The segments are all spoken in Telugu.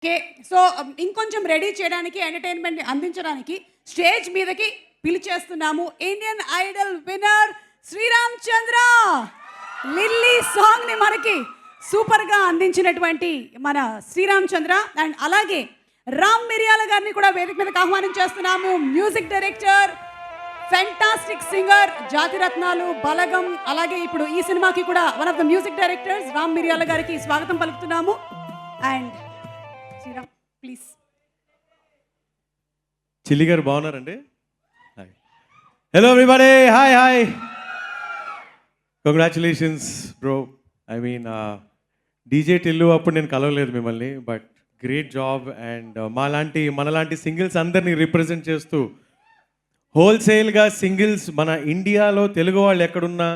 ఓకే. సో, ఇంకొంచెం రెడీ చేయడానికి, ఎంటర్‌టైన్‌మెంట్‌ని అందించడానికి స్టేజ్ మీదకి పిలిచేస్తున్నాము ఇండియన్ ఐడల్ విన్నర్ శ్రీరామ్ చంద్ర. లిల్లీ సాంగ్‌ని మనకి సూపర్‌గా అందించినటువంటి మన శ్రీరామ్ చంద్ర అండ్ అలాగే రామ్ మిరియాల గారిని కూడా వేదిక మీదకి ఆహ్వానం చేస్తున్నాము. Music director, fantastic singer, Jathiratnalu, Balagam, అలాగే ఇప్పుడు ఈ సినిమాకి కూడా one of the music directors Ram Miriyala గారికి స్వాగతం పలుకుతున్నాము. And Sriram please. చిల్లి గారు బాగున్నారండి? Hello everybody, hi hi, congratulations bro. I mean DJ Tillu అప్పుడు నేను కలవలేదు మిమ్మల్ని, బట్ గ్రేట్ జాబ్. అండ్ మనలాంటి సింగిల్స్ అందరినీ రిప్రజెంట్ చేస్తూ హోల్సేల్గా సింగిల్స్ మన ఇండియాలో తెలుగు వాళ్ళు ఎక్కడున్నా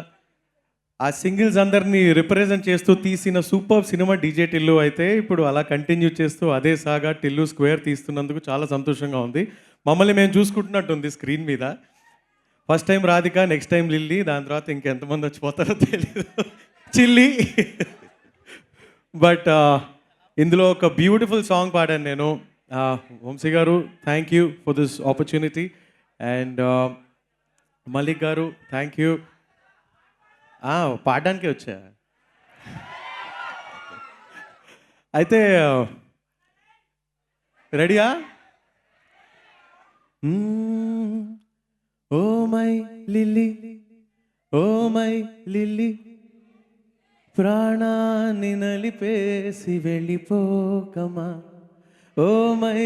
ఆ సింగిల్స్ అందరినీ రిప్రజెంట్ చేస్తూ తీసిన సూపర్ సినిమా డీజే టిల్లు. అయితే ఇప్పుడు అలా కంటిన్యూ చేస్తూ అదే సాగా టిల్లు స్క్వేర్ తీస్తున్నందుకు చాలా సంతోషంగా ఉంది. మమ్మల్ని మేము చూసుకుంటున్నట్టుంది స్క్రీన్ మీద. First time Radhika, next time lily, దాని తర్వాత ఇంకెంతమంది వచ్చిపోతారో తెలియదు, చిల్లి. బట్ ఇందులో ఒక బ్యూటిఫుల్ సాంగ్ పాడాను నేను. వంశీ గారు, thank you for this opportunity. And Malik గారు, థ్యాంక్ యూ. పాడడానికే వచ్చా. అయితే రెడీయా? Oh my Lily, oh my Lily, ప్రాణాన్ని నలిపేసి వెళ్ళిపోకమా. Oh my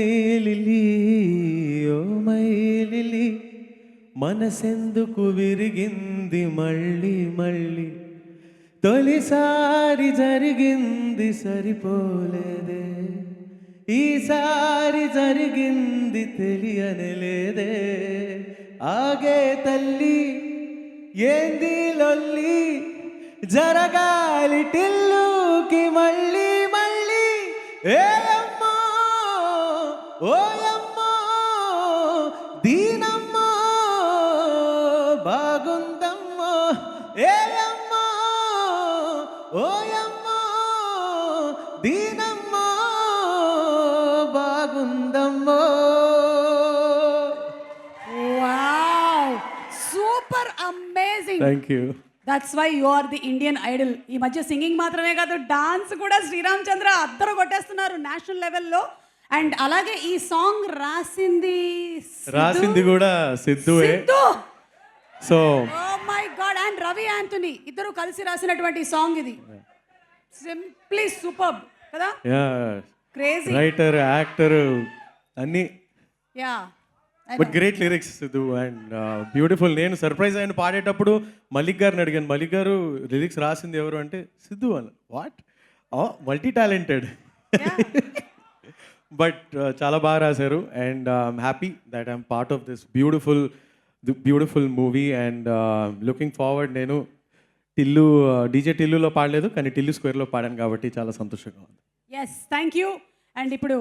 Lily, oh my Lily, మనసెందుకు విరిగింది మళ్ళీ మళ్ళీ, తొలిసారి జరిగింది సరిపోలేదే, ఈసారి జరిగింది తెలియనిలేదే. ఆగే తల్లి ఏంది లొల్లి, జరగాలి టిల్లుకి మళ్ళీ మళ్ళీ. ఏ అమ్మో ఓయమ్మో దీనమ్మో బాగుందమ్మో, ఏ అమ్మో ఓయమ్మో దీనమ్మో బాగుందమ్మో. Wow, super amazing. Thank you. That's why you are the Indian idol. ఈ మధ్య సింగింగ్ మాత్రమే కాదు, డాన్స్ కూడా శ్రీరామ్ చంద్ర అద్దరు కొట్టేస్తున్నారు నేషనల్ లెవెల్లో. అండ్ అలాగే ఈ సాంగ్ రాసింది కూడా సిద్ధువే. So oh my god, and Ravi Anthony ఇద్దరు కలిసి రాసినటువంటి సాంగ్ ఇది. సింప్లీ సూపర్బ్ కదా. క్రేజీ రైటర్, యాక్టర్ అన్నీ. Yeah, but great lyrics Siddhu and beautiful. నేను సర్ప్రైజ్ అయిన పాడేటప్పుడు మలిక్ గారిని అడిగాను, మలిక్ గారు లిరిక్స్ రాసింది ఎవరు అంటే సిద్ధు అని. What, multi talented. బట్ చాలా బాగా రాశారు. And I'm happy that I'm part of this beautiful movie. And looking forward. నేను టిల్లు డీజే టిల్లులో పాడలేదు, కానీ టిల్లు స్క్వేర్లో పాడాను కాబట్టి చాలా సంతోషంగా ఉంది. Yes, thank you. అండ్ ఇప్పుడు